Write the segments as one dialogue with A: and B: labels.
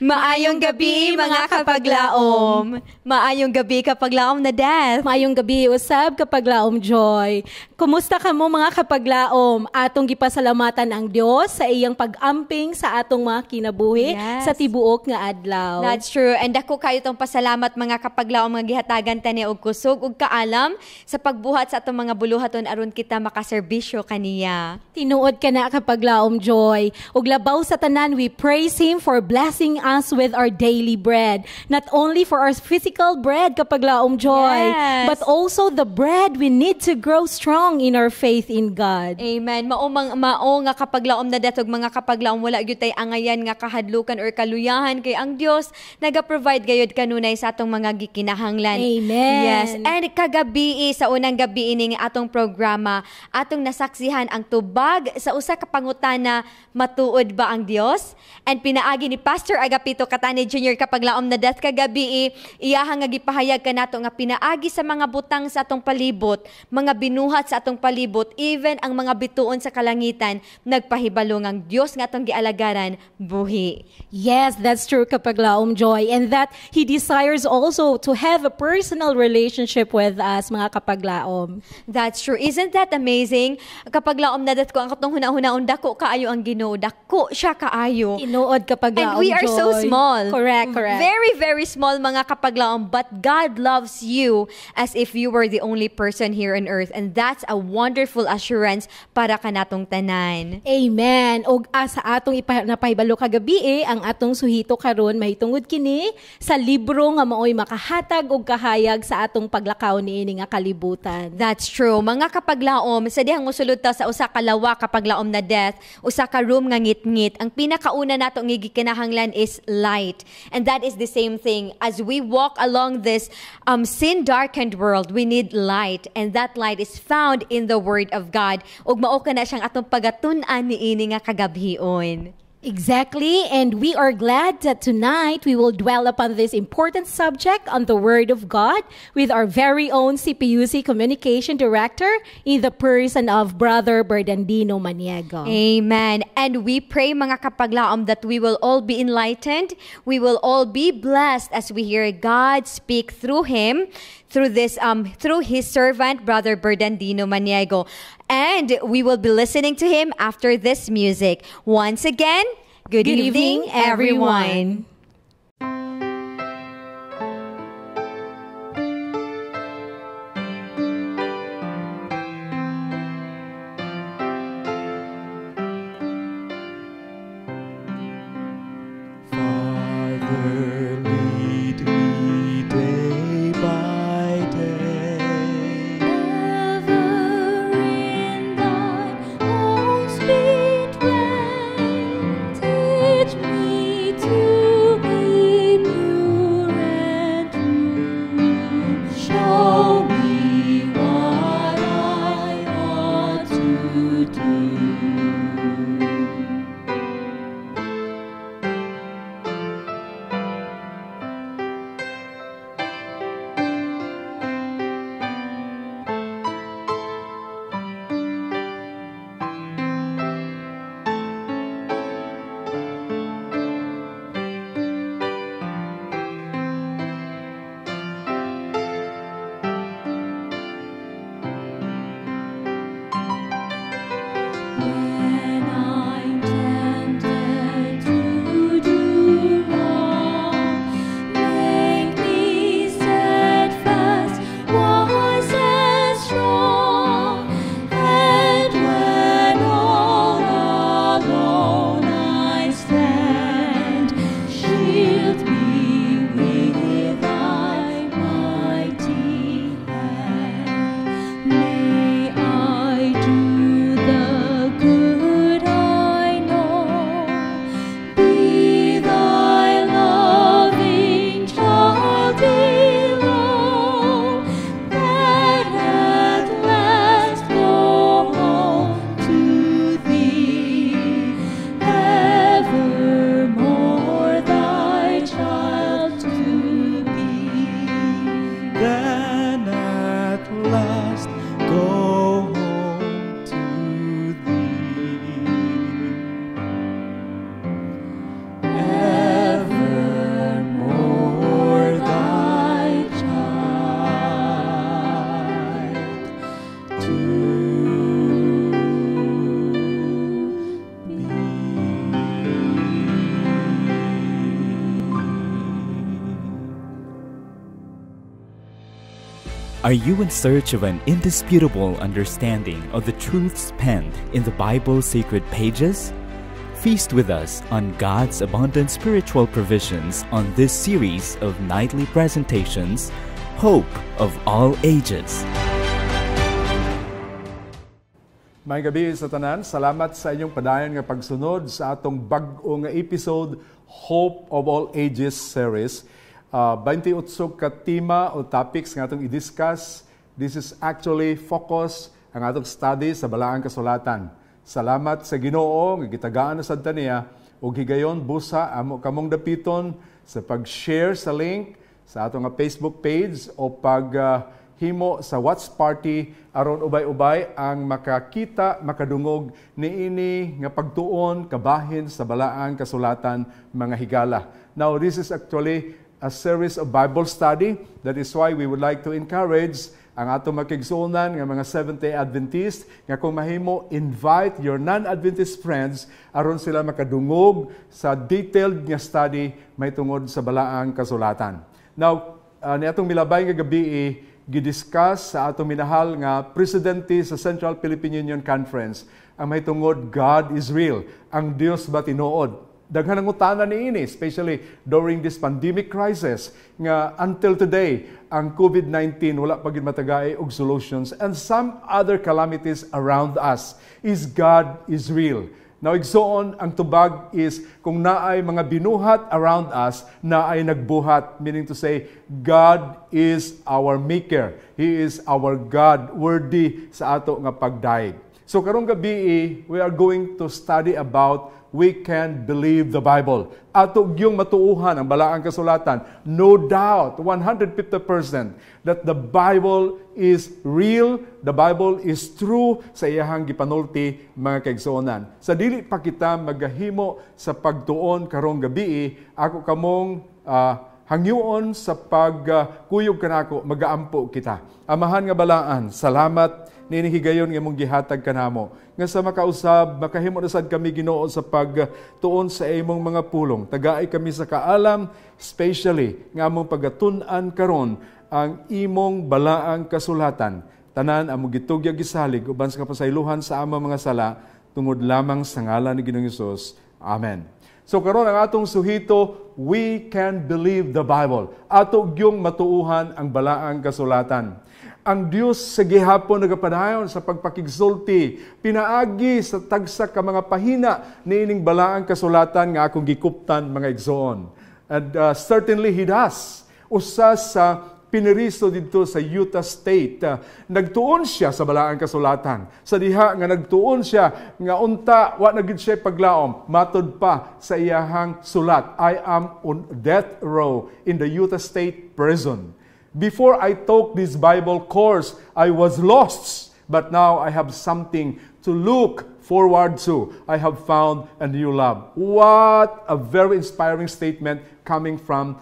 A: Maayong gabi mga kapaglaom. Maayong gabi kapaglaom na Death.
B: Maayong gabi usab kapaglaom Joy. Kumusta kamo mga kapaglaom? Atong gipasalamatan ang Dios sa iyang pag-amping sa atong mga kinabuhi sa tibuok nga adlaw.
A: That's true. And dako kayo tong pasalamat mga kapaglaom nga gihatagan tani og kusog ug kaalam sa pagbuhat sa atong mga buluhaton aron kita makaserbisyo kaniya.
B: Tinuod ka na kapaglaom Joy. Ug labaw sa tanan, we praise Him for blessing us with our daily bread. Not only for our physical bread kapaglaom Joy, but also the bread we need to grow strong in our faith in God.
A: Amen. Mao nga kapaglaom na datog mga kapaglaom wala gyud tay angayan nga kahadlukan or kaluyahan kay ang Dios naga-provide gayud kanunay sa atong mga gikinahanglan.
B: Amen.
A: Yes. And kagabi sa unang gabi ini nga atong programa, atong nasaksihan ang tubag sa usa ka pangutana, matuod ba ang Dios? And pinaagi ni Pastor Agapito Catani Jr. kapaglaom na Death kagabi iyahang nga gipahayag kanato nga pinaagi sa mga butang sa atong palibot, mga binuhat sa atong palibot, even ang mga bituon sa kalangitan, nagpahibalo ang Dios nga atong gialagaran buhi.
B: Yes, that's true kapaglaom Joy, and that He desires also to have a personal relationship with us mga kapaglaom.
A: That's true. Isn't that amazing? Kapaglaom na Death ko ang katong hunahuna dako kaayo ang Ginoo, dako siya kaayo.
B: Tinuod kapaglaom
A: And we are
B: Joy.
A: so small.
B: Correct.
A: Very, very small mga kapaglaom, but God loves you as if you were the only person here on earth, and that's a wonderful assurance para kanatong tanan.
B: Amen. Og sa atong napahibalo kagabi ang atong suhito karon mahitungod kini sa libro nga maoy makahatag og kahayag sa atong paglakaw niini nga kalibutan.
A: That's true. Mga kapaglaom, sa dihang mosulod ta sa usa ka lawa kapaglaom na Death, usa ka room nga ngit-ngit. Ang pinakauna nato nga gikinahanglan is light. And that is the same thing. As we walk along this sin-darkened world, we need light. And that light is found in the Word of God. Ug mao kana siyang atong pagatun-an niini nga kagabhion.
B: Exactly, and we are glad that tonight we will dwell upon this important subject on the Word of God with our very own CPUC Communication Director in the person of Brother Bernardino Maniego.
A: Amen. And we pray mga kapaglaom that we will all be enlightened, we will all be blessed as we hear God speak through Him, through His servant, Brother Bernardino Maniego. And we will be listening to him after this music. Once again, good evening, everyone.
C: Father, lead me day by day.
D: Teach me to
C: Are you in search of an indisputable understanding of the truths penned in the Bible's sacred pages? Feast with us on God's abundant spiritual provisions on this series of nightly presentations, Hope of All Ages.
D: May gabi sa tanan, salamat sa inyong padayon nga pagsunod sa atong bag-o nga episode, Hope of All Ages series. 28 ka tema o topics nga atong i-discuss. This is actually focus ang atong study sa Balaang Kasulatan. Salamat sa Ginoo nga gitagaan na sad niya ug higayon busa amo kamong dapiton sa pag-share sa link sa atong nga Facebook page o himo sa Watch Party aron ubay-ubay ang makakita, makadungog niini nga pagtuon kabahin sa Balaang Kasulatan mga higala. Now this is actually a series of Bible study. That is why we would like to encourage ang atong makigsuonan nga mga Seventh-day Adventist nga kung mahimo, invite your non-Adventist friends aron sila makadungog sa detailed nga study may tungod sa Balaang Kasulatan. Now, niatong milabay nga gabi gidiscuss sa atong minahal nga presidente sa Central Philippine Union Conference ang may tungod God is real. Ang Dios ba tinuod? Daghan ang utana niini, especially during this pandemic crisis, nga until today, ang COVID-19 wala pa gid matagay og solutions and some other calamities around us. Is God is real. Now, igsoon, ang tubag is kung naay mga binuhat around us, naay nagbuhat. Meaning to say, God is our maker. He is our God, worthy sa ato nga pagdaig. So karong gabi, we are going to study about we can believe the Bible. Ato gyung matuuhan ang Balaang Kasulatan. No doubt, 150% that the Bible is real, the Bible is true sa iyahang gipanulti mga kaigsuonan. Sa dili pa kita magahimo sa pagtuon karong gabi, ako kamong hangyoon sa pagkuyog kanako, magaampo kita. Amahan nga balaan, salamat ninihigayon nga mong gihatag kanamo. Nga sa makausab, makahimo na sad kami Ginoo sa pagtuon sa imong mga pulong. Tagaay kami sa kaalam, especially nga among pagatun-an karon ang imong Balaang Kasulatan. Tanan among gitugyag gisalig uban sa kapasaylohan sa among mga sala tungod lamang sa ngalan ni Ginoong Hesus. Amen. So karon ang atong suhito, we can believe the Bible. Ato gyung matuuhan ang Balaang Kasulatan. Ang Dios sa gihapon nagapadayon sa pagpakigsulti, pinaagi sa tagsa ka mga pahina niining Balaang Kasulatan nga akong gikuptan mga igsoon. And certainly He does. Usa sa piniriso dito sa Utah State, nagtuon siya sa Balaang Kasulatan. Sa diha nga nagtuon siya nga unta wa na gid siya paglaom, matud pa sa iyahang sulat, I am on death row in the Utah State prison. Before I took this Bible course, I was lost, but now I have something to look forward to. I have found a new love. What a very inspiring statement coming from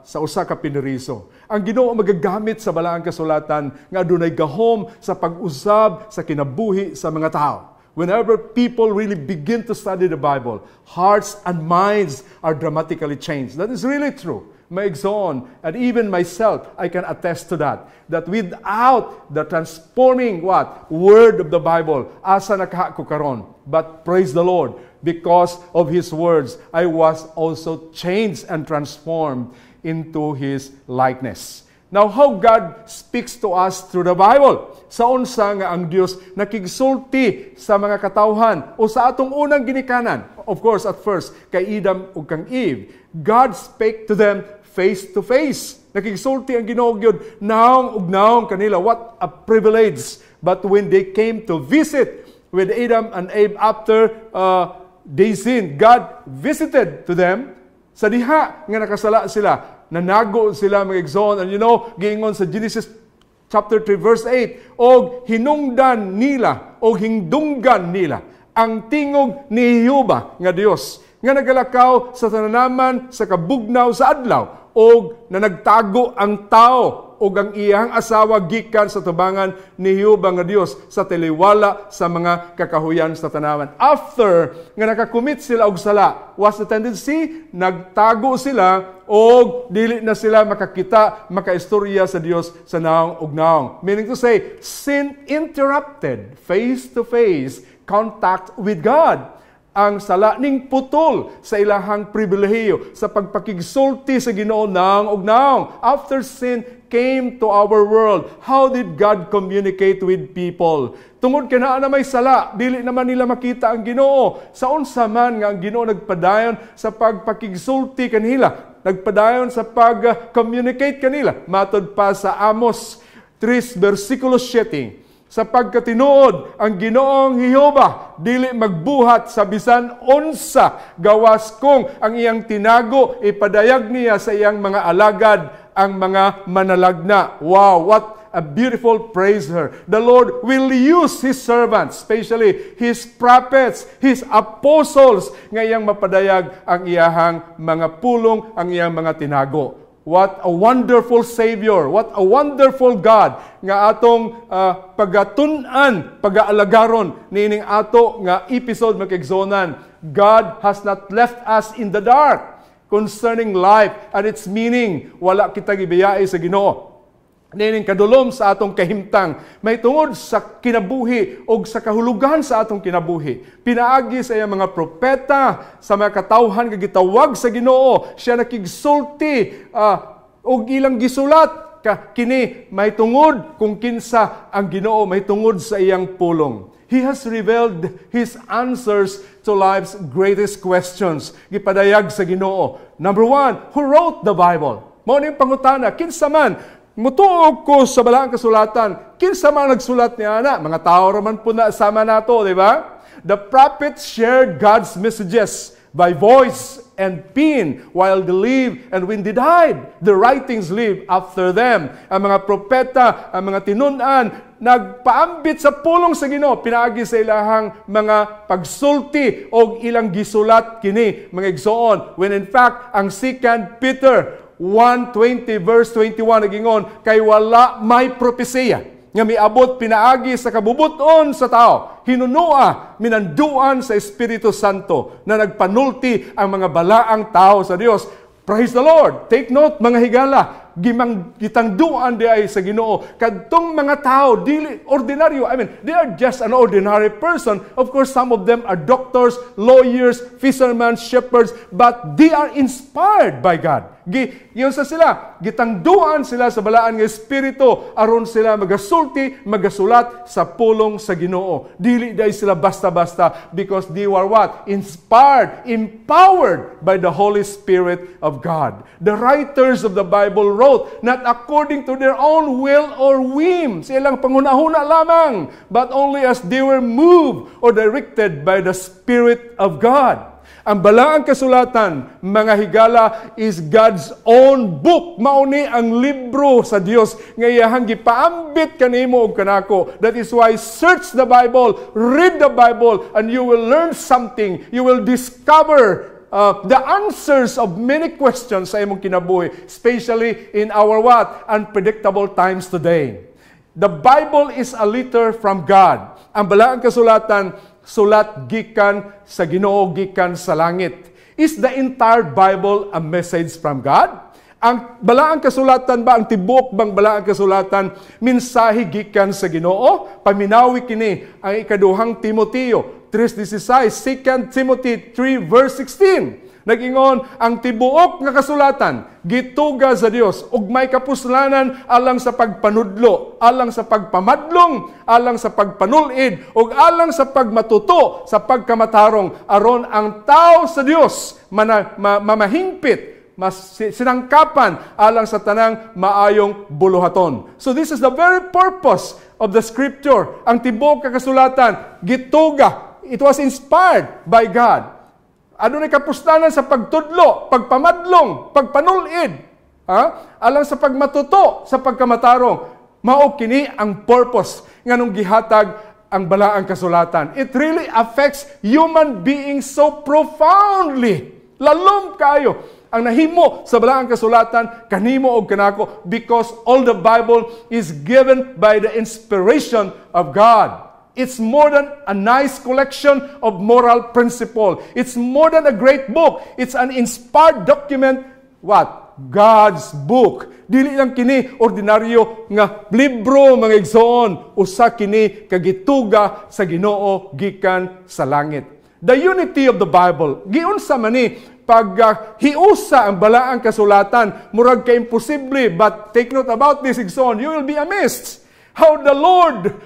D: sa usa ka piniriso. Ang Ginoo magagamit sa Balaang Kasulatan nga adunay gahom sa pag-usab sa kinabuhi sa mga tao. Whenever people really begin to study the Bible, hearts and minds are dramatically changed. That is really true. Maigsoon, and even myself, I can attest to that. That without the transforming word of the Bible, asa nakaha ko karon. But praise the Lord, because of His words, I was also changed and transformed into His likeness. Now, how God speaks to us through the Bible. Sa unsa nga ang Dios nakigsulti sa mga katawhan o sa atong unang ginikanan. Of course, at first, kay Adam ug kang Eve. God spake to them face to face. Nakigsulti ang Ginoo gyud naong ug naong kanila. What a privilege. But when they came to visit with Adam and Eve after they sinned, God visited to them. Sa diha nga nakasala sila, nanago sila mga igsoon. And you know, giingon sa Genesis chapter 3 verse 8, og hinungdan nila, og hingdunggan nila ang tingog ni Jehova nga Dios nga nagalakaw sa tananaman sa kabugnaw sa adlaw og na nagtago ang tao ug ang iyang asawa gikan sa tubangan ni Jehova nga Dios sa tiliwala sa mga kakahuyan sa tanawan. After nga nakakumit sila og sala, was the tendency nagtago sila og dili na sila makakita, makaistorya sa Dios sa naong ug naong. Meaning to say, sin interrupted face-to-face contact with God. Ang sala ning putol sa ilahang pribilehiyo sa pagpakigsulti sa Ginoo naong ug naong. After sin came to our world, how did God communicate with people? Tungod kanaa na may sala, dili naman nila makita ang Ginoo. Sa unsa man nga ang Ginoo nagpadayon sa pagpakigsulti kanila, nagpadayon sa pag-communicate kanila. Matod pa sa Amos 3 versikulo 7, sa pagkatinuod ang Ginoong Jehova dili magbuhat sa bisan unsa gawas kung ang iyang tinago ipadayag niya sa iyang mga alagad ang mga manalagna. Wow, what a beautiful praise her. The Lord will use His servants, especially His prophets, His apostles, nga iyang mapadayag ang iyahang mga pulong, ang iyang mga tinago. What a wonderful Savior. What a wonderful God nga atong pagatun-an, pag-aalagaron nining ato nga episode makigsonan. God has not left us in the dark concerning life and its meaning. Wala kita gibiyai sa Ginoo. Nining kadulom sa atong kahimtang, may tungod sa kinabuhi o sa kahulugan sa atong kinabuhi. Pinaagi sa iyang mga propeta, sa mga katawhan nga gitawag sa Ginoo, siya nakigsulti og ilang gisulat kini may tungod kung kinsa ang Ginoo, may tungod sa iyang pulong. He has revealed His answers to life's greatest questions. Gipadayag sa Ginoo. Number 1, who wrote the Bible? Mao ning pangutana, kinsa man mutuog ko sa balaang kasulatan. Kinsa man nagsulat niya na? Mga tao raman po na sama nato, di ba? The prophets shared God's messages by voice and pen while they lived, and when they died, the writings lived after them. Ang mga propeta, ang mga tinunan, nagpaambit sa pulong sa Ginoo, pinaagi sa ilahang mga pagsulti o ilang gisulat kini, mga igsoon. When in fact, ang 2 Peter 1:20 verse 21 nagingon, kay wala may propesiya nga miabot pinaagi sa kabubuton sa tao, hinunua minanduan sa Espiritu Santo na nagpanulti ang mga balaang tao sa Dios. Praise the Lord. Take note mga higala, gitangduan di ay sa Ginoo. Kadtong mga tao dili ordinaryo. I mean, they are just an ordinary person. Of course, some of them are doctors, lawyers, fishermen, shepherds, but they are inspired by God. Yun sa sila, gitangduan sila sa balaan nga espiritu aron sila magasulti, magasulat sa pulong sa Ginoo. Dili day sila basta-basta because they were what? Inspired, empowered by the Holy Spirit of God. The writers of the Bible wrote not according to their own will or whim, silang pangunahuna lamang, but only as they were moved or directed by the Spirit of God. Ang balaang kasulatan, mga higala, is God's own book. Mauni ang libro sa Dios nga iyahang gipaambit kanimo ug kanako. That is why search the Bible, read the Bible, and you will learn something. You will discover the answers of many questions sa imong kinabuhi, especially in our what? Unpredictable times today. The Bible is a letter from God. Ang balaang kasulatan, sulat gikan sa Ginoo, gikan sa langit. Is the entire Bible a message from God? Ang balaang kasulatan ba, ang tibok bang balaang kasulatan, mensahe gikan sa Ginoo? Paminawi kini ang ikaduhang Timoteo 3:16, 2 Timothy 3 verse 16. Nagingon, ang tibuok nga kasulatan, gituga sa Dios, ug may kapuslanan alang sa pagpanudlo, alang sa pagpamadlong, alang sa pagpanulid, ug alang sa pagmatuto, sa pagkamatarong, aron ang tao sa Dios mamahingpit, sinangkapan, alang sa tanang maayong buluhaton. So this is the very purpose of the Scripture. Ang tibuok nga kasulatan, gituga, it was inspired by God. Ano na kapustanan sa pagtudlo, pagpamadlong, pagpanulid, alang sa pagmatuto, sa pagkamatarong. Mao kini ang purpose nganong gihatag ang balaang kasulatan. It really affects human beings so profoundly. Lalom kayo. ang nahimo sa balaang kasulatan kanimo og kanako, because all the Bible is given by the inspiration of God. It's more than a nice collection of moral principle. It's more than a great book. It's an inspired document. What? God's book. Dili lang kini ordinaryo nga libro, mga igsoon. Usa kini kagituga sa Ginoo gikan sa langit. The unity of the Bible. Giunsa man ni pag hiusa ang balaang kasulatan, murag ka imposible, but take note about this, igsoon. You will be amazed how the Lord,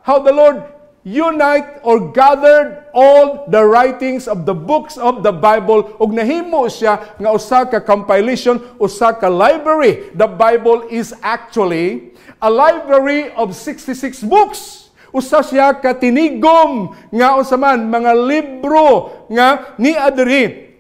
D: how the Lord unite or gathered all the writings of the books of the Bible ug nahimo siya nga usa ka compilation, usa ka library. The Bible is actually a library of 66 books. Usa siya ka tinigom nga unsa man mga libro nga niadiri.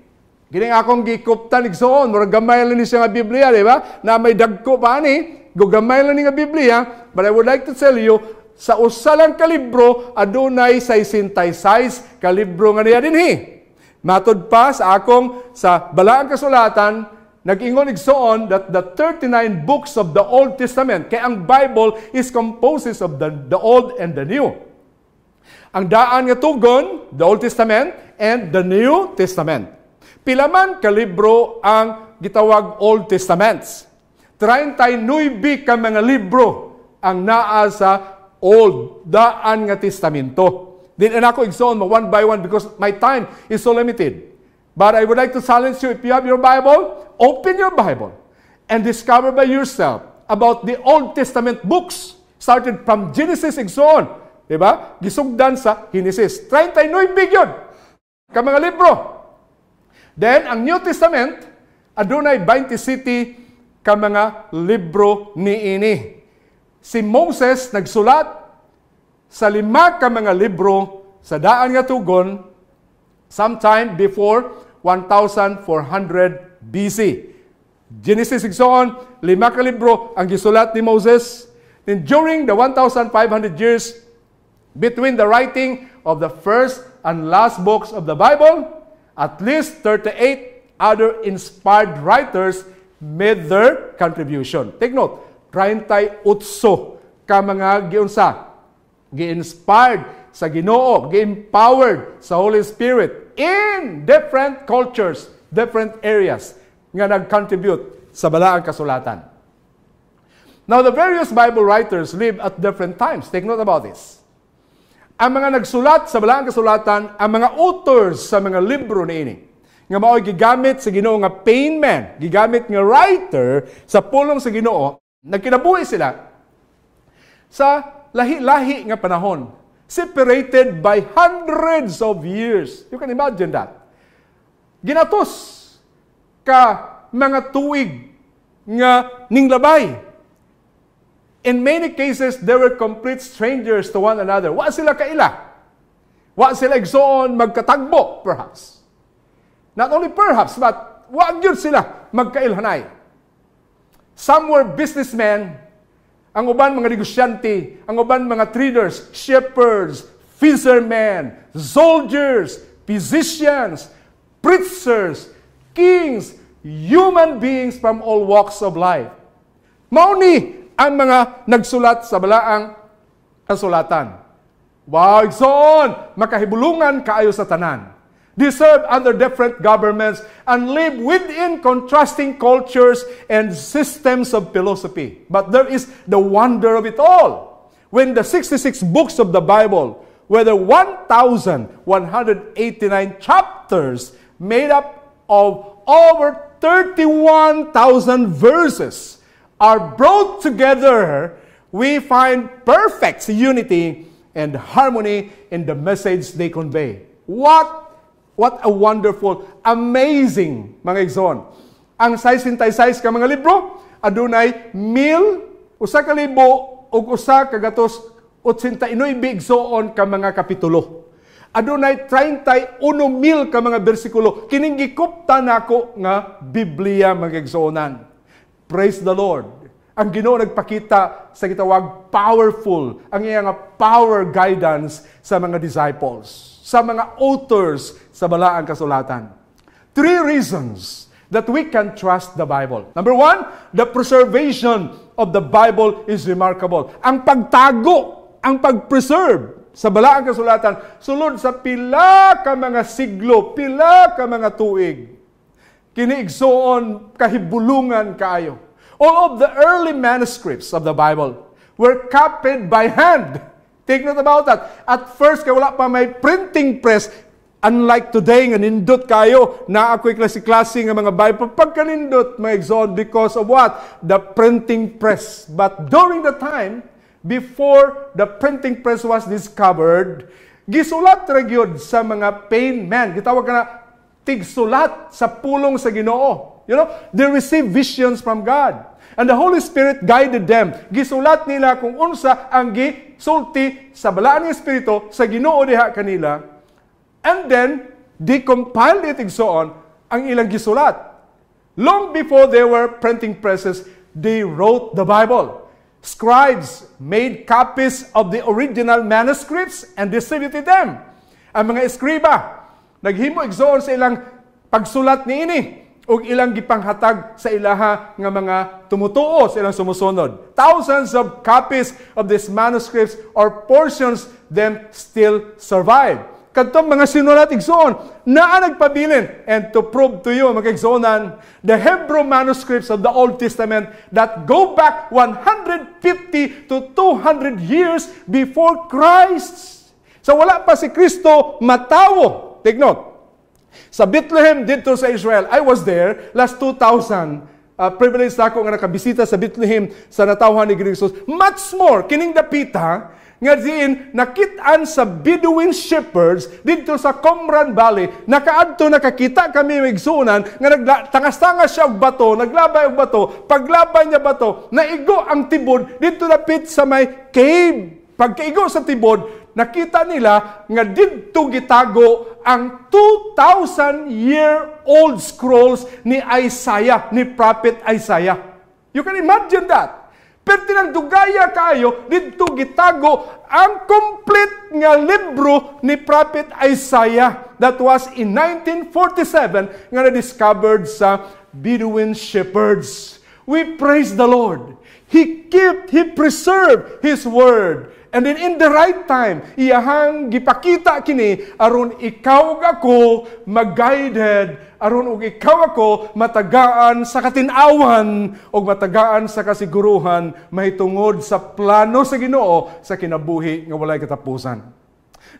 D: Gining akong gikuptan igsoon, murag gamay lang ni siya nga Biblia, di ba? Na may dagko pa ani, gamay lang ni nga Biblia, but I would like to tell you, sa usa lang ka libro, adunay 66 ka libro nga niya dinhi. Matod pa sa akong sa balaang kasulatan, nag-ingon igsoon that the 39 books of the Old Testament, kay ang Bible is composed of the Old and the New. Ang daan nga tugon, the Old Testament and the New Testament. Pilaman ka libro ang gitawag Old Testaments. 39 ka mga libro ang naa sa Old, daan nga testamento. Din ako igsoon mo one by one because my time is so limited. But I would like to challenge you, if you have your Bible, open your Bible and discover by yourself about the Old Testament books. Started from Genesis igsoon. Diba? Gisugdan sa Genesis. 39 yun ka mga libro. Then, ang New Testament, adunay 27 ka mga libro niini. Si Moses nagsulat sa 5 ka mga libro sa daan nga tugon sometime before 1400 BC. Genesis igsoon, 5 ka libro ang gisulat ni Moses. Then during the 1,500 years between the writing of the first and last books of the Bible, at least 38 other inspired writers made their contribution. Take note, 38 ka mga giunsa, gi-inspired sa Ginoo, gi-empowered sa Holy Spirit in different cultures, different areas nga nag-contribute sa balaang kasulatan. Now, the various Bible writers live at different times. Take note about this. Ang mga nagsulat sa balaang kasulatan, ang mga authors sa mga libro niini, nga mao'y gigamit sa Ginoo nga penman, gigamit nga writer sa pulong sa Ginoo, nagkinabuhi sila sa lahi-lahi nga panahon, separated by hundreds of years. You can imagine that. Ginatos ka mga tuig nga ninglabay. In many cases, they were complete strangers to one another. Wa sila kaila. Wa sila igsoon magkatagbo, perhaps. Not only perhaps, but wa gyud sila magkailhanay. Some were businessmen, ang uban mga negosyante, ang uban mga traders, shepherds, fishermen, soldiers, physicians, preachers, kings, human beings from all walks of life. Mauni ang mga nagsulat sa balaang kasulatan. Wow, igsoon, makahibulungan kaayo sa tanan. They serve under different governments and live within contrasting cultures and systems of philosophy. But there is the wonder of it all. When the 66 books of the Bible, whether 1,189 chapters made up of over 31,000 verses, are brought together, we find perfect unity and harmony in the message they convey. What a wonderful, amazing, mga igsoon. Ang 66 ka mga libro, adunay 1,000, 1,000 ug 1,289 igsoon ka mga kapitulo. Adunay 31,000 ka mga bersikulo. Kining gikuptan nako nga Biblia, mga igsoonan. Praise the Lord. Ang Ginoo nagpakita sa gitawag powerful, ang iyang power guidance sa mga disciples, sa mga authors sa balaang kasulatan. 3 reasons that we can trust the Bible. Number one, the preservation of the Bible is remarkable. Ang pagtago, ang pag-preserve sa balaang kasulatan, sulod sa pila ka mga siglo, pila ka mga tuig, kiniigsoon, kahibulungan kaayo. All of the early manuscripts of the Bible were copied by hand. Take note about that. At first, wala pa may printing press. Unlike today, nga nindot kayo, na ako'y klase-klase nga mga Bible, pagkanindot, may exon, because of what? The printing press. But during the time, before the printing press was discovered, gisulat ragyod sa mga pain man. Gitawag ka na, tigsulat sa pulong sa Ginoo. You know, they received visions from God. And the Holy Spirit guided them. Gisulat nila kung unsa ang gisulti sa balaan ng Espiritu sa Ginoo diha kanila. And then, they compiled it and so on, ang ilang gisulat. Long before there were printing presses, they wrote the Bible. Scribes made copies of the original manuscripts and distributed them. Ang mga eskriba, naghimo igsoon sa ilang pagsulat niini, ug ilang gipanghatag sa ilaha nga mga tumutuo sa ilang sumusunod. Thousands of copies of these manuscripts or portions them still survive. Kadtong mga sinulat igsoon, naa nagpabilin. And to prove to you, mga igsoonan, the Hebrew manuscripts of the Old Testament that go back 150 to 200 years before Christ. So wala pa si Kristo matawo. Take note. Sa Bethlehem dito sa Israel, I was there last 2000. Privilege na ako nga nakabisita sa Bethlehem sa natawhan ni Jesus. Much more, kining dapita, nga diin nakitaan sa Bedouin shepherds dito sa Qumran Valley. Nakaadto nakakita kami migsunan nga nagtangas-tangas siya og bato, naglabay og bato. Paglabay niya bato, naigo ang tibod dito lapit sa may cave. Pagkaigo sa tibod, nakita nila nga didto gitago ang 2,000-year-old scrolls ni Isaiah, ni Prophet Isaiah. You can imagine that. Pero tinagdugaya kayo, dito gitago ang complete nga libro ni Prophet Isaiah that was in 1947 nga na-discovered sa Bedouin shepherds. We praise the Lord. He preserved His Word. And then in the right time, iyahang gipakita kini aron ikaw ug ako mag-guided, aron ug ikaw ako matagaan sa katinawan o matagaan sa kasiguruhan mahitungod sa plano sa Ginoo sa kinabuhi nga walay katapusan.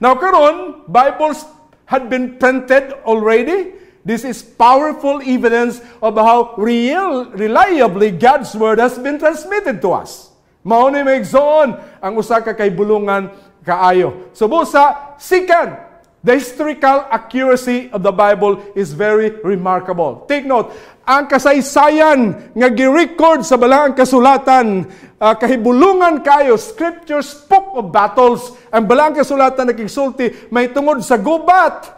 D: Now karon, Bibles had been printed already. This is powerful evidence of how reliably God's Word has been transmitted to us. Mao ni maigsoon ang usa ka kay bulungan kaayo. So busa, second, the historical accuracy of the Bible is very remarkable. Take note, ang kasaysayan nga gi-record sa balaang kasulatan, kahibulungan kayo, Scripture spoke of battles. Ang balaang kasulatan nagigsulti may tungod sa gubat,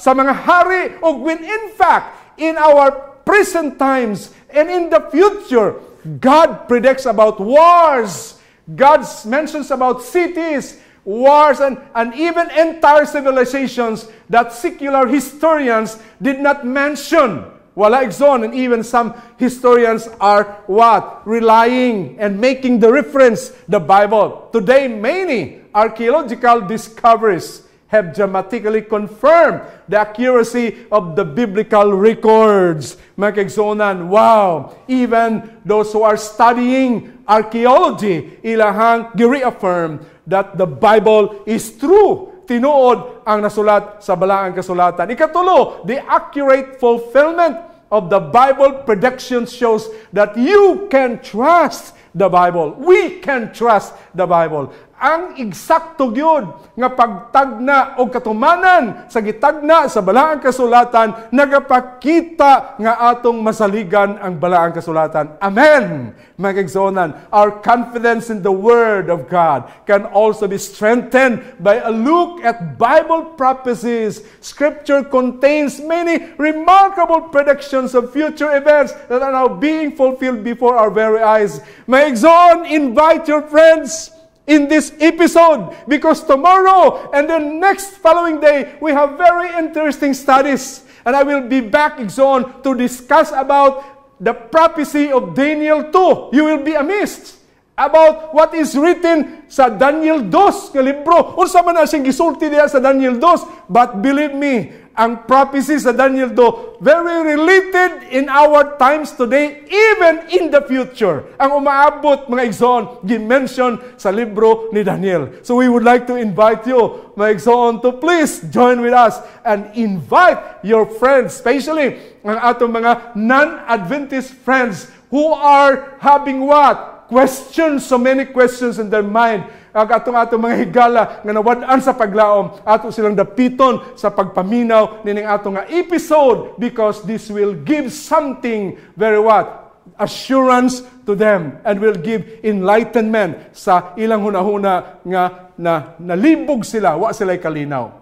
D: sa mga hari, o when in fact, in our present times and in the future, God predicts about wars. God mentions about cities, wars, and even entire civilizations that secular historians did not mention. Wala igsoon, and even some historians are what? Relying and making the reference the Bible. Today, many archaeological discoveries have dramatically confirmed the accuracy of the biblical records. Mga kaigsuonan, wow! Even those who are studying archaeology, ilahang gi-reaffirm that the Bible is true. Tinuod ang nasulat sa balaang kasulatan. Ikatulo, the accurate fulfillment of the Bible prediction shows that you can trust the Bible. We can trust the Bible. Ang eksakto gyud nga pagtagna o katumanan sa gitagna sa balaang kasulatan nagapakita nga atong masaligan ang balaang kasulatan. Amen. Mga kaigsuonan, our confidence in the Word of God can also be strengthened by a look at Bible prophecies. Scripture contains many remarkable predictions of future events that are now being fulfilled before our very eyes. Mga kaigsuon, invite your friends in this episode, because tomorrow and the next following day we have very interesting studies And I will be back, Igsoon, to discuss about the prophecy of Daniel 2. You will be amazed about what is written sa Daniel 2 nga libro. Unsa man na siyang gisulti diha sa Daniel 2. But believe me, ang prophecy sa Daniel 2, very related in our times today, even in the future. Ang umaabot, mga Igsoon, gi-mention sa libro ni Daniel. So we would like to invite you, mga Igsoon, to please join with us and invite your friends, especially ang atong mga non-Adventist friends who are having what? Questions, so many questions in their mind. Ang atong mga higala nga nawad-an sa paglaom, ato silang dapiton sa pagpaminaw nining atong nga episode, because this will give something very what? Assurance to them, and will give enlightenment sa ilang hunahuna nga nalibog sila, wa sila'y kalinaw.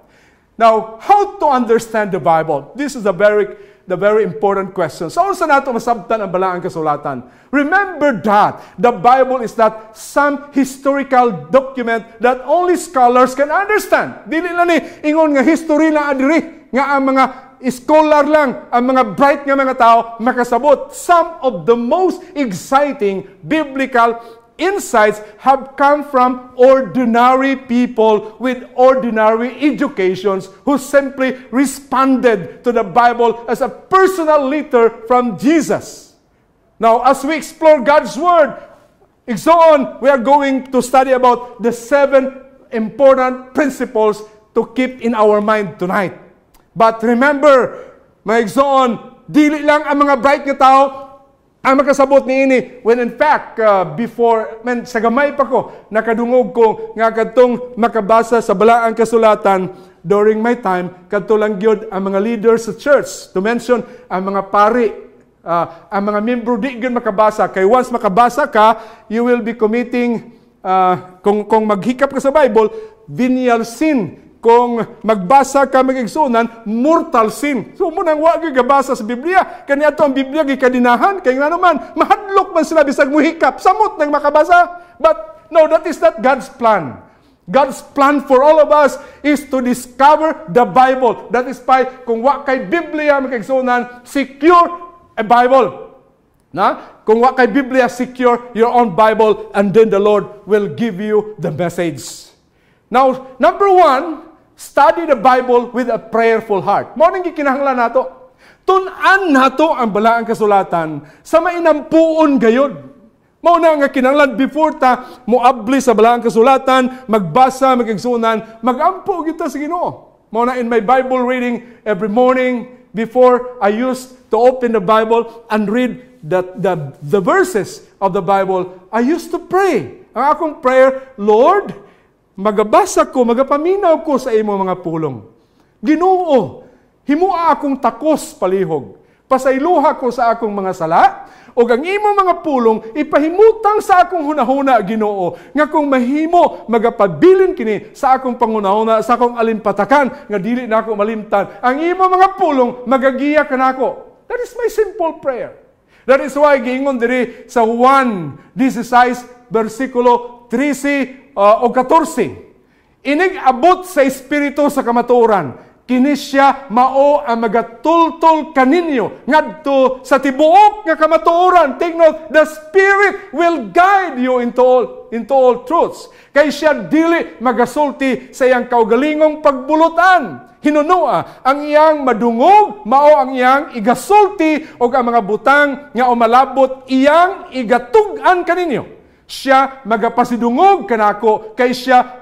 D: Now, how to understand the Bible? This is the very important question. So, unsa nato masabtan ang balaang kasulatan? Remember that the Bible is not some historical document that only scholars can understand. Dili lang ni ingon nga history na adiri nga ang mga scholar lang, ang mga bright nga mga tao makasabot. Some of the most exciting biblical insights have come from ordinary people with ordinary educations who simply responded to the Bible as a personal letter from Jesus. Now, as we explore God's Word, we are going to study about the 7 important principles to keep in our mind tonight. But remember, mga Igsoon, dili lang ang mga bright nga tao ang makasabot ni ini, when in fact, sa gamay pa ko, nakadungog ko nga kadtong makabasa sa balaang kasulatan during my time, kadto lang gyud ang mga leaders sa church, to mention ang mga pari, ang mga membro di gyud makabasa. Kay once makabasa ka, you will be committing, kung maghikap ka sa Bible, venial sin. Kung magbasa ka mag-igsunan, mortal sin. So, munang wag gabasa sa Biblia. Kanya ito ang Biblia gikadinahan. Kaya nga naman, mahadlok man sila bisag muhikap. Samot nang makabasa. But, no, that is not God's plan. God's plan for all of us is to discover the Bible. That is why, kung wa kay Biblia mag-igsunan, secure a Bible. Kung wa kay Biblia, secure your own Bible, and then the Lord will give you the message. Now, number 1, study the Bible with a prayerful heart. Mao nang gikinahanglan nato. Tun-an nato ang balaang kasulatan sa mainampuon gayud. Mao na nga kinahanglan before ta moabli sa balaang kasulatan, magbasa, mag-igsunan, magampo kita sa Ginoo. Mao na in my Bible reading every morning before I used to open the Bible and read the verses of the Bible, I used to pray. Ang akong prayer, Lord, magabasa ko, magapaminaw ko sa imo mga pulong. Ginoo, himua akong takos palihog. Pasayluha ko sa akong mga sala, o ang imo mga pulong, ipahimutang sa akong hunahuna, Ginoo, nga kung mahimo, magapabilin kini sa akong pangunahuna, sa akong alimpatakan, nga dili na ako malimtan. Ang imo mga pulong, magagiya ka na ako. That is my simple prayer. That is why, giingon diri sa Juan 16, versikulo 13, o 14. Inig abot sa Espiritu sa kamatuoran, kini siya mao ang magatultol kaninyo ngadto sa tibuok nga kamatuoran. Take note, the Spirit will guide you into all truths. Kay siya dili magasulti sa iyang kaugalingong pagbulutan. Hinunua ang iyang madungog, mao ang iyang igasulti, o ang mga butang nga umalabot iyang igatugan kaninyo. Siya magapasidungog kanako, kay siya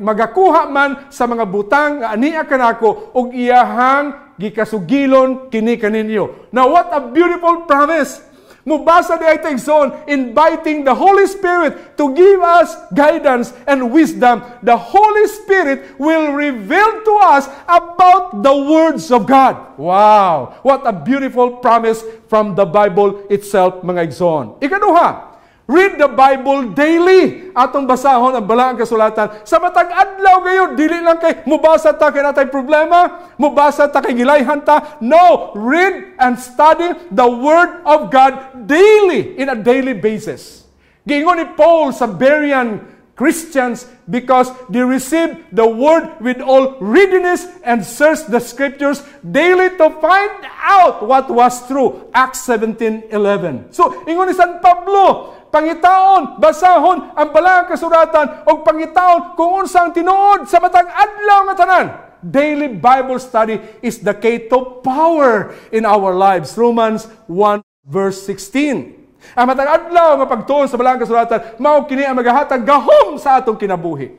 D: magakuha man sa mga butang nga aniya kanako, ug iyahang gikasugilon kini kaninyo. Now, what a beautiful promise! Mubasa di ay Igsoon, inviting the Holy Spirit to give us guidance and wisdom. The Holy Spirit will reveal to us about the words of God. Wow! What a beautiful promise from the Bible itself, mga Igsoon. Ikaduha, read the Bible daily. Atong basahon ang balaang kasulatan. Sa matag adlaw gayon, dili lang kay mubasa ta kay natay problema, mubasa ta kay gilayhan ta. No, read and study the Word of God daily, in a daily basis. Giingon ni Paul sa Berean Christians because they receive the Word with all readiness and search the Scriptures daily to find out what was true. Acts 17:11. So, ingon ni San Pablo, pangitaon, basahon ang balang kasuratan o pangitaon kung unsang tinuod sa matag adlaw nga tanan. Daily Bible study is the key to power in our lives. Romans 1 verse 16. Ang matag adlaw nga pagtuon sa balang kasuratan mao kini ang magahatag gahom sa atong kinabuhi.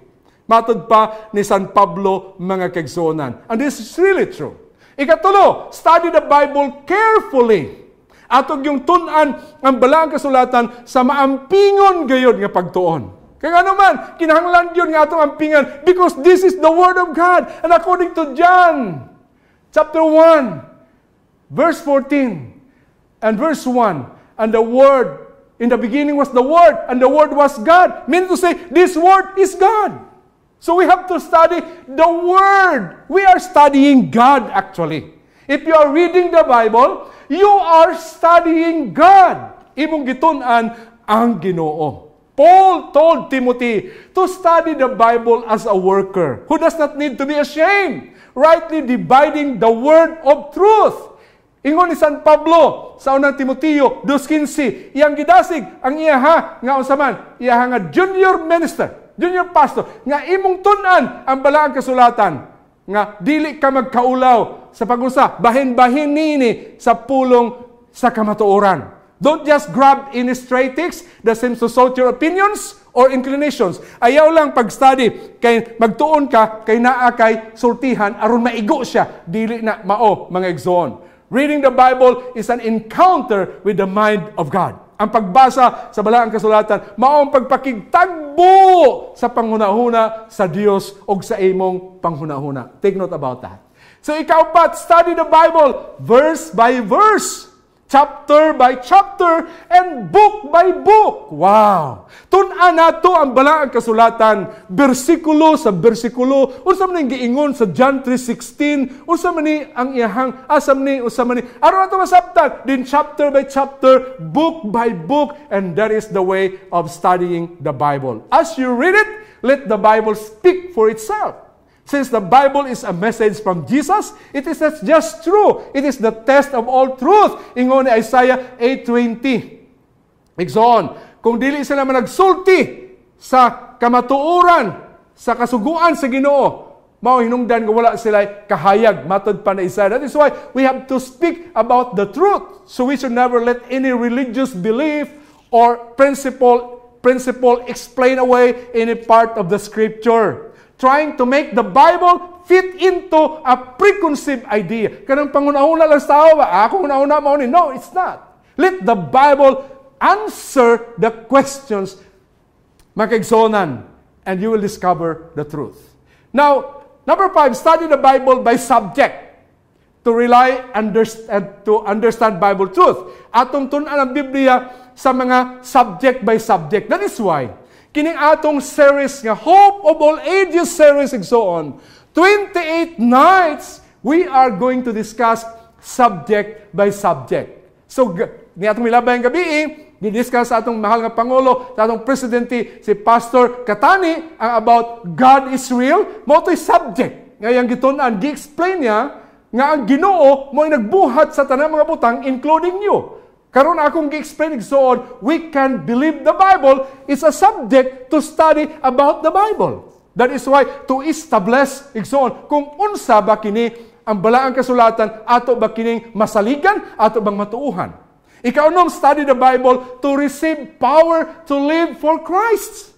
D: Matod pa ni San Pablo mga kaigsuonan. And this is really true. Ikatulo, study the Bible carefully. Atog yung tun-an ang balang kasulatan sa maampingon gayud nga pagtuon. Kaya nga naman, kinahanglan yun nga atong ampingan because this is the Word of God. And according to John, chapter 1, verse 14, and verse 1, and the Word, in the beginning was the Word, and the Word was God. Meaning to say, this Word is God. So we have to study the Word. We are studying God actually. If you are reading the Bible, you are studying God. Imong gitun-an ang Ginoo. Paul told Timothy to study the Bible as a worker who does not need to be ashamed, rightly dividing the word of truth. Ingon ni San Pablo sa unang Timoteo 2:15, iyang gidasig ang iyaha nga unsaman, iyaha nga junior minister, junior pastor, nga imong tun-an ang balaang kasulatan, nga dili ka magkaulaw sa pag-usa, bahin-bahin nini sa pulong sa kamatuoran. Don't just grab any stray text that seems to suit your opinions or inclinations. Ayaw lang pag-study, kay magtuon ka, kay naa kay sultihan, aron maigo siya, dili na mao mga igsoon. Reading the Bible is an encounter with the mind of God. Ang pagbasa sa balaang kasulatan, mao ang pagpakigtagbo sa panghunahuna sa Dios o sa imong panghunahuna. Take note about that. So ikaapat, study the Bible verse by verse, chapter by chapter, and book by book. Wow! Tun-an nato ang balaang kasulatan, bersikulo sa bersikulo. Unsa man ning giingon sa John 3:16, unsa man ni ang iyahang asam ni unsa man ni aron ato masabtan din chapter by chapter, book by book, and that is the way of studying the Bible. As you read it, let the Bible speak for itself. Since the Bible is a message from Jesus, it is not just true. It is the test of all truth. Ingon ni Isaiah 8:20. Igsoon, kung dili sila managsulti sa kamatuoran, sa kasuguan sa Ginoo, mao hinungdan nga wala sila kahayag, matod pa na Isaiah. That is why we have to speak about the truth. So we should never let any religious belief or principle explain away any part of the Scripture, trying to make the Bible fit into a preconceived idea. Kanang pangunahuna lang sa tao ba? Ako hunahuna mo ni. No, it's not. Let the Bible answer the questions, makaigsonan, and you will discover the truth. Now, number 5, study the Bible by subject to understand Bible truth. Atong tun-an ang Biblia sa mga subject by subject. That is why kining atong series nga Hope of All Ages series and so on, 28 nights, we are going to discuss subject by subject. So, ni atong milabay ang gabi, di-discuss sa atong mahal nga Pangulo, sa atong Presidente, si Pastor Katani, ang about God is real, mo ito'y subject. Ngayang gitunan, gi-explain niya, nga ang Ginoo mo ay nagbuhat sa tanang mga butang, including you. Karon akong gi-explain so on, we can believe the Bible is a subject to study about the Bible. That is why to establish igsoon kung unsa ba kini ang balaang kasulatan, ato ba kining masaligan, ato bang matuuhan. Ikaunom, study the Bible to receive power to live for Christ.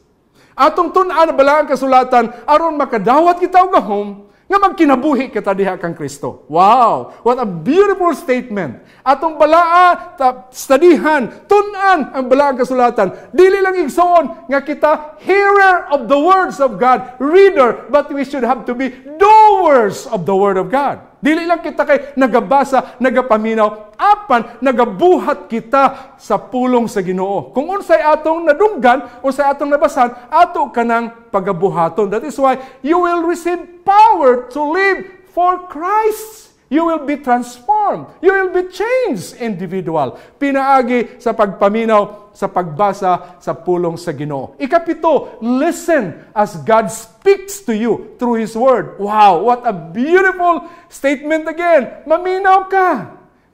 D: Atong tun-an ang balaang kasulatan aron makadawat kita og gahom nga magkinabuhi kita diha kang Kristo. Wow! What a beautiful statement. Atong balaa, studihan, tun-an ang balaang kasulatan. Dili lang igsoon nga kita hearer of the words of God, reader, but we should have to be doers of the Word of God. Dili lang kita kay nagabasa, nagapaminaw, apan nagabuhat kita sa pulong sa Ginoo. Kung unsay atong nadunggan, unsay atong nabasan, ato kanang pagabuhaton. That is why you will receive power to live for Christ. You will be transformed. You will be changed individual. Pinaagi sa pagpaminaw, sa pagbasa, sa pulong sa Ginoo. Ikapito, listen as God speaks to you through His Word. Wow, what a beautiful statement again. Maminaw ka.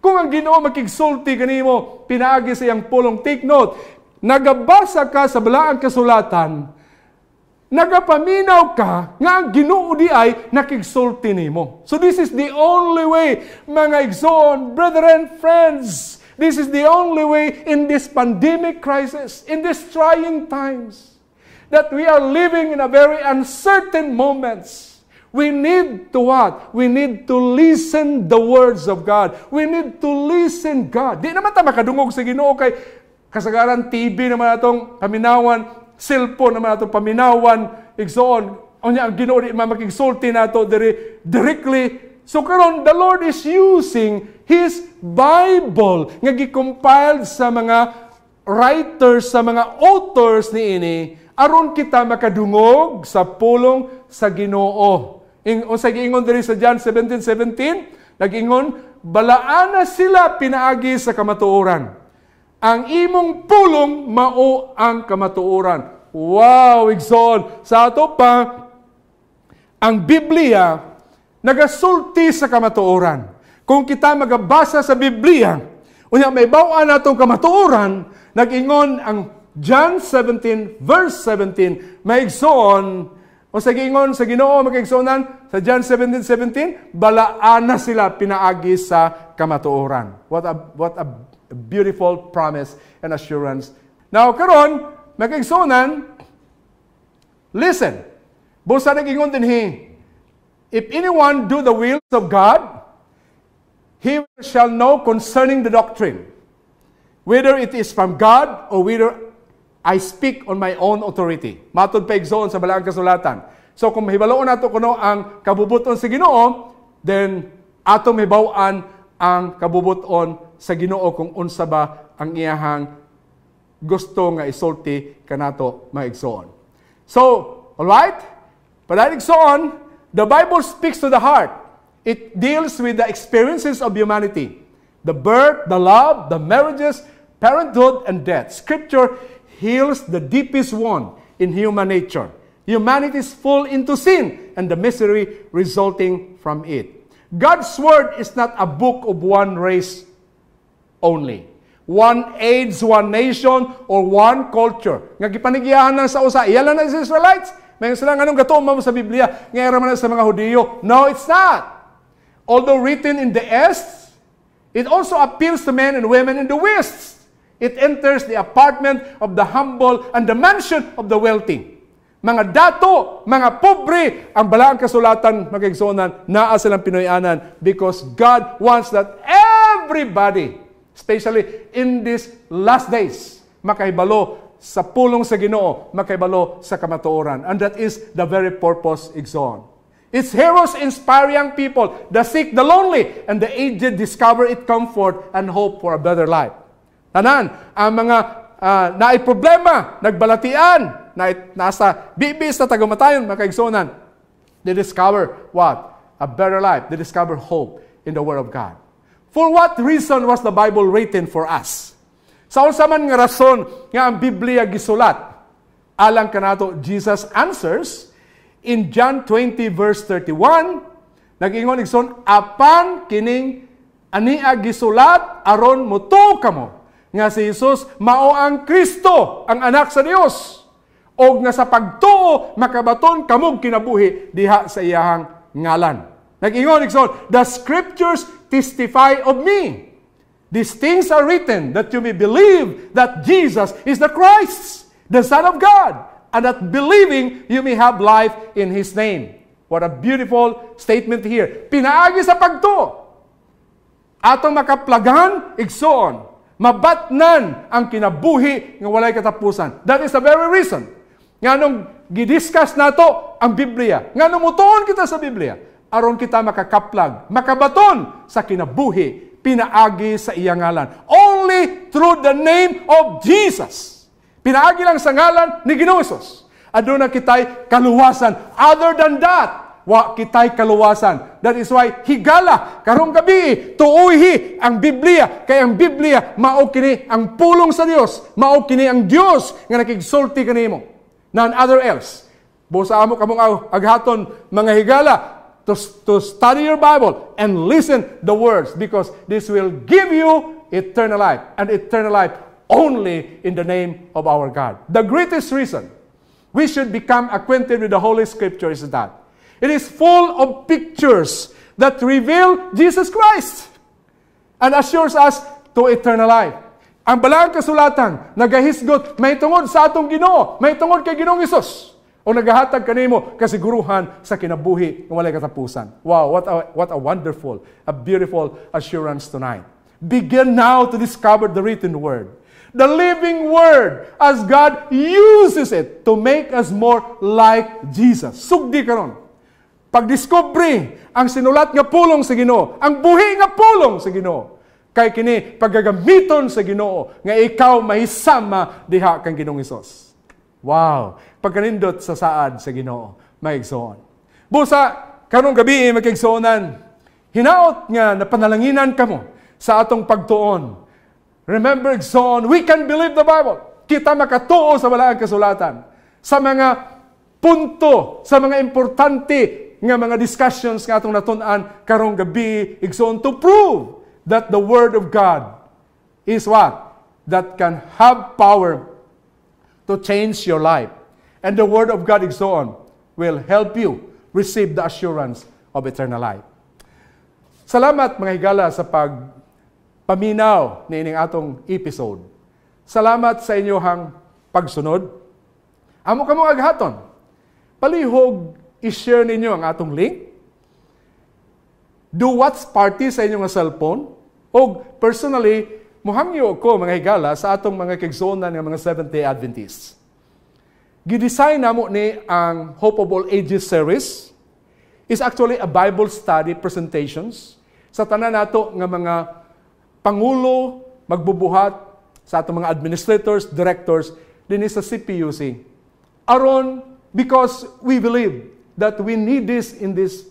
D: Kung ang Ginoo makigsulti kanimo, pinaagi sa iyang pulong, take note, nagabasa ka sa balaang kasulatan, nagapaminaw ka nga ang Ginoo di ay nakigsulti nimo. So this is the only way, mga igsoon, brethren, friends, this is the only way in this pandemic crisis, in these trying times, that we are living in a very uncertain moments. We need to what? We need to listen the words of God. We need to listen God. Di naman tayo makadungog sa Ginoo kay kasagaran TV naman atong paminawan, cellphone naman atong paminawan, igsoon. Unya ang Ginoo di makigsulti nato directly. So karon the Lord is using His Bible nga gi-compiled sa mga writers, sa mga authors niini aron kita makadungog sa pulong sa Ginoo. Sa giingon diri sa John 17:17, nag-ingon, balaana sila pinaagi sa kamatuoran. Ang imong pulong mao ang kamatuoran. Wow, igsoon. Sa ato pa, ang Biblia nagasulti sa kamatuoran. Kung kita magabasa sa Biblia, unya may bawaan natong kamatuoran, nag-ingon ang John 17 verse 17, may igsoon, o sa giingon sa Ginoo magigsonan sa John 17:17, balaana sila pinaagi sa kamatuoran. What a beautiful promise and assurance. Now karon magigsonan, listen. Busa nagingon dinhi, if anyone do the will of God, he shall know concerning the doctrine, whether it is from God or whether I speak on my own authority. Matod pa igsoon sa balaang kasulatan. So kung mahibaloon nato kuno ang kabubuton sa Ginoo, then ato mahibaw-an ang kabubuton sa Ginoo kung unsa ba ang iyahang gusto nga isulti kanato maigsoon. So, all right? Padayag igsoon, the Bible speaks to the heart. It deals with the experiences of humanity. The birth, the love, the marriages, parenthood, and death. Scripture heals the deepest wound in human nature. Humanity is full into sin and the misery resulting from it. God's Word is not a book of one race only. One age, one nation, or one culture. Nga gipanigiyahan lang sa usa, iyan lang na sa Israelites. May sila nga nung gatuon mo sa Biblia, ngayon naman sa mga Hudiyo. No, it's not. Although written in the East, it also appeals to men and women in the West. It enters the apartment of the humble and the mansion of the wealthy. Mga dato, mga pobre, ang balaang kasulatan, magigsonan, naa silang Pinoyanan because God wants that everybody, especially in these last days, makahibalo sa pulong sa Ginoo, makahibalo sa kamatuoran. And that is the very purpose, igsoon. Its heroes inspire young people, the sick, the lonely, and the aged discover it comfort and hope for a better life. Tanan, ang mga naay problema, nagbalatian, nasa bibis na tagamatayon, makaigsonan, they discover what? A better life. They discover hope in the Word of God. For what reason was the Bible written for us? Sa unsa man nga rason nga ang Biblia gisulat? Alang kanato, Jesus answers in John 20 verse 31, nag-ingon igsoon, apan kining ania gisulat aron motuo kamo nga si Jesus mao ang Kristo, ang anak sa Dios, o nga sa pagtuo makabaton kamong kinabuhi diha sa iyahang ngalan. Nag-ingon igsoon, the scriptures testify of me. These things are written that you may believe that Jesus is the Christ, the Son of God, and that believing you may have life in His name. What a beautiful statement here. Pinaagi sa pagtuo. Atong makaplagahan, igsoon, mabatnan ang kinabuhi nga walay katapusan. That is the very reason. Nga nung gidiscuss nato ang Biblia, nga nung mutuon kita sa Biblia, aron kita makakaplag, makabaton sa kinabuhi, pinaagi sa iyang ngalan. Only through the name of Jesus. Pinaagi lang sa ngalan ni Ginoo Hesus. Aduna kitay kaluwasan. Other than that, wa kitay kaluwasan. That is why higala karong gabi tuoyhi ang Biblia, kay ang Biblia mao kini ang pulong sa Dios, mao kini ang Dios nga nakigsulti kanimo. None other else. Busa amo kamong aghaton mga higala to study your Bible and listen the words, because this will give you eternal life, and eternal life only in the name of our God. The greatest reason we should become acquainted with the Holy Scripture is that it is full of pictures that reveal Jesus Christ and assures us to eternal life. Ang Balaang Kasulatan nagahisgot may tungod sa atong Ginoo, may tungod kay Ginoong Hesus, o nagahatag kanimo kasiguruhan sa kinabuhi ng walay katapusan. Wow, what a wonderful, a beautiful assurance tonight. Begin now to discover the written word, the living word, as God uses it to make us more like Jesus. Sugdi karon. Pagdiskubre ang sinulat nga pulong sa Ginoo, ang buhi nga pulong sa Ginoo, kay kini paggagamiton sa Ginoo nga ikaw mahisama diha kang Ginoong Hesus. Wow, pagkanindot sa saad sa Ginoo, maigsoon. Busa karong gabi magigsoonan, hinaot nga napanalanginan kamo sa atong pagtuon. Remember, igsoon, we can believe the Bible. Kita makatuo sa Balaang Kasulatan, sa mga punto, sa mga importante nga mga discussions nga atong natun-an karong gabi, igsoon, to prove that the Word of God is what? That can have power to change your life. And the Word of God, igsoon, will help you receive the assurance of eternal life. Salamat mga higala sa paminaw ni ining atong episode. Salamat sa inyohang pagsunod. Amo kamo aghaton. Palihog i-share ninyo ang atong link. Do watch party sa inyong cellphone. O personally, muhangyo ko mga higala sa atong mga kigsonan ng mga Seventh-day Adventists. Gidesign namo ni ang Hope of All Ages series. Is actually a Bible study presentations sa tanan nato nga mga pangulo magbubuhat sa atong mga administrators, directors dinhi sa CPUC. Aron, because we believe that we need this in these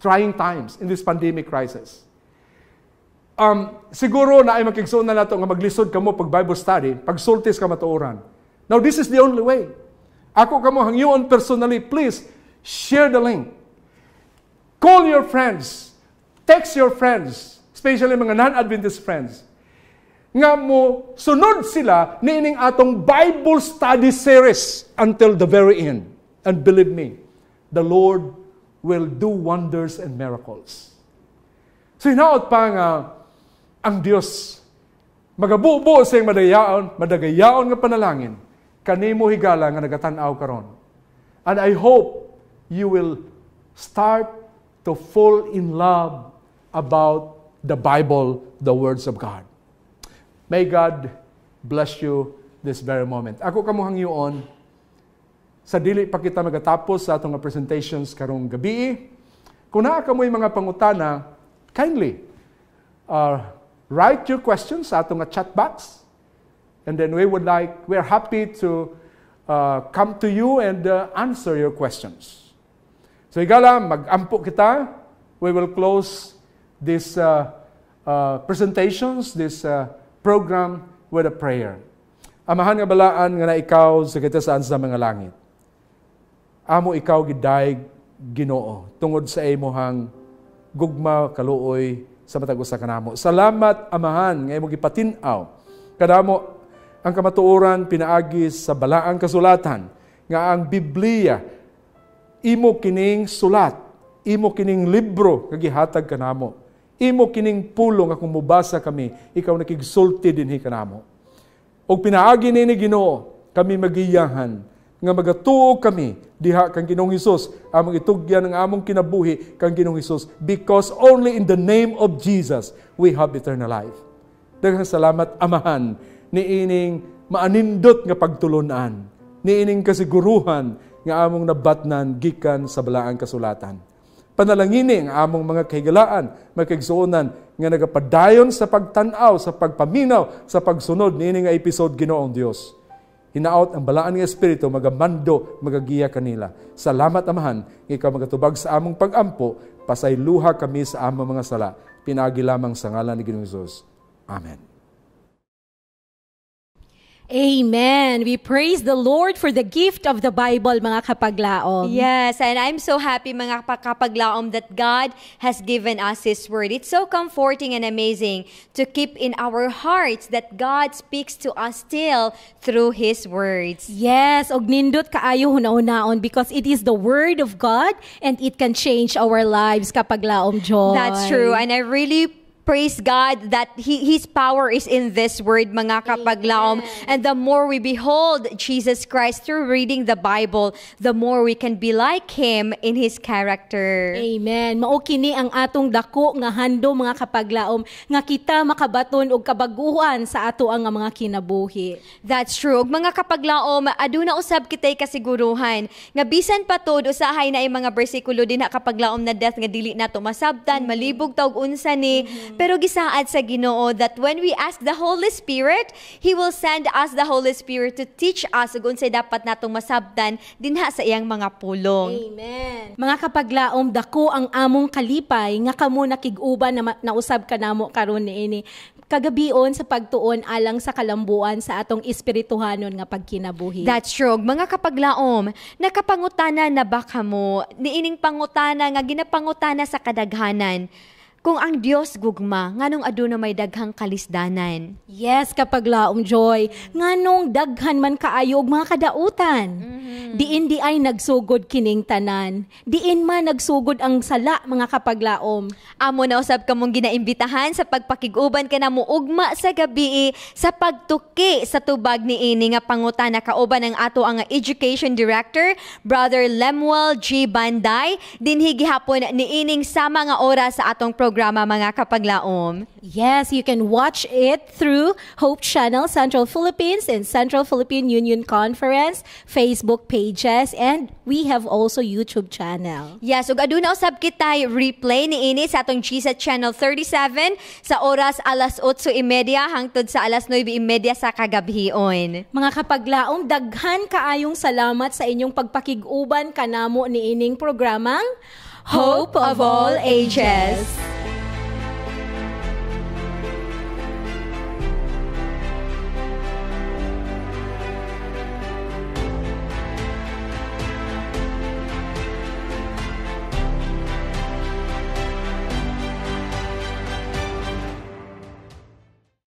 D: trying times, in this pandemic crisis. Siguro na ay makigsoon na nato nga maglisod kamo pag Bible study, pag sultis ka matuoran. Now, this is the only way. Ako kamo hangyoon personally, please share the link. Call your friends, text your friends, especially mga non-Adventist friends, nga mo sunod sila niining atong Bible study series until the very end. And believe me, the Lord will do wonders and miracles. So hinaot pa nga ang Dios magabubo sa iyang madagayaon nga panalangin kanimo higala nga nagatanaw karon. And I hope you will start to fall in love about the Bible, the words of God. May God bless you this very moment. Ako kamo hangyoon, sa dili pa kita magatapos sa atong presentations karong gabi. Kung naa kamoy mga pangutana, kindly write your questions sa atong chat box. And then we're happy to come to you and answer your questions. So higala, mag-ampo kita. We will close this presentations, this program with a prayer. Amahan nga balaan nga na ikaw sa kitasaan sa mga langit. Amo ikaw gidaig Ginoo tungod sa imong gugma kaluoy sa matag usa kanamo. Salamat amahan nga imong gipatin-aw kadamo ang kamatuoran pinaagi sa Balaang Kasulatan nga ang Biblia imo kining sulat, imo kining libro nga gihatag kanamo. Imo kining pulong nga kung mubasa kami, ikaw nakigsulti dinhi kanamo. Og pinaagi ni Ginoo kami magiyahan nga magatuo kami diha kang Ginoong Hesus, among itugyan ang among kinabuhi kang Ginoong Hesus, because only in the name of Jesus we have eternal life. Daghang salamat amahan niining maanindot nga pagtulunan, niining kasiguruhan nga among nabatnan gikan sa Balaang Kasulatan. Panalangini ang among mga kahigalaan, mga kaigsuonan nga nagapadayon sa pagtanaw, sa pagpaminaw, sa pagsunod niining nga episode Ginoong Dios. hinaot ang balaan nga espiritu, magamando, magagiya kanila. Salamat, Amahan, ikaw magatubag sa among pag-ampo, pasayluha kami sa among mga sala. Pinagi lamang sa ngalan ni Ginoong Hesus. Amen.
B: Amen. We praise the Lord for the gift of the Bible, mga kapaglaom.
A: Yes, and I'm so happy, mga kapaglaom, that God has given us His Word. It's so comforting and amazing to keep in our hearts that God speaks to us still through His words.
B: Yes, og nindot kaayo hunahunaon because it is the Word of God and it can change our lives, kapaglaom, Joy.
A: That's true, and I really praise God that His power is in this word, mga kapaglaom. And the more we behold Jesus Christ through reading the Bible, the more we can be like Him in His character.
B: Amen. Mao kini ang atong dako nga hando, mga kapaglaom, nga kita makabaton og kabaguhan sa ato ang mga kinabuhi.
A: That's true. Og mga kapaglaom, aduna usab kitay kasiguruhan nga bisan pa tod usahay na ay mga bersikulo dinha kapaglaom na death nga dili nato masabtan, malibog taog unsa ni. Pero gisaad sa Ginoo that when we ask the Holy Spirit, He will send us the Holy Spirit to teach us ug unsay dapat natong masabtan dinha sa iyang mga pulong.
B: Amen. Mga kapaglaom, dako ang among kalipay nga kamo nakig-uban na nausab kanamo karon niini. Kagabion sa pagtuon alang sa kalambuan sa atong espirituhanon nga pagkinabuhi.
A: That's true. Mga kapaglaom, nakapangutana na ba kamo niining pangutana nga ginapangutana sa kadaghanan? Kung ang Dios gugma, nganong aduna may daghang kalisdanan?
B: Yes, kapaglaom, Joy. Nganong daghan man kaayo og mga kadautan. Diin di ay nagsugod kining tanan. Diin man nagsugod ang sala, mga kapaglaom.
A: Amo na usab kamong ginaimbitahan sa pagpakiguban kanamo ugma sa gabi sa pagtuki sa tubag niini nga pangutana kauban ang ato ang Education Director, Brother Lemuel G. Banday, dinhi gihapon niining sama nga oras sa atong programa, mga kapaglaom.
B: Yes, you can watch it through Hope Channel Central Philippines and Central Philippine Union Conference Facebook pages, and we have also YouTube channel.
A: Yes, ug aduna usab kitay replay niini sa atong GSAT Channel 37 sa oras alas 8:30 hangtod sa alas 9:30 sa kagabhion.
B: Mga kapaglaom, daghan kaayong salamat sa inyong pagpakig-uban kanamo niining programang
A: Hope of All Ages.